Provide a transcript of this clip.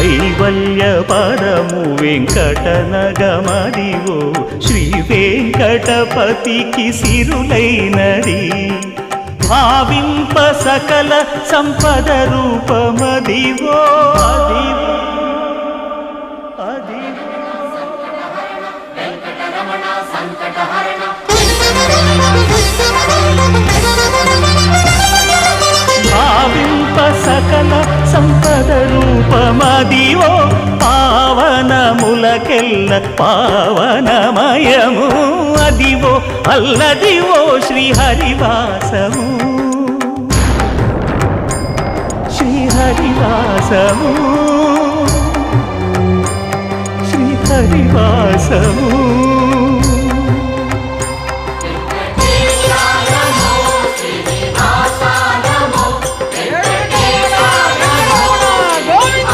కైవల్య పదము వెంకటనగమదివో శ్రీ వెంకటపతికి సిరులైనది భావింప సకల సంపద రూపమదివో అదివో భావింప సకల సంపద రూపమదివో పావనములకెల్ల పావనమయము అదివో అల్లదివో శ్రీహరివాసము శ్రీహరివాసము శ్రీహరివాసము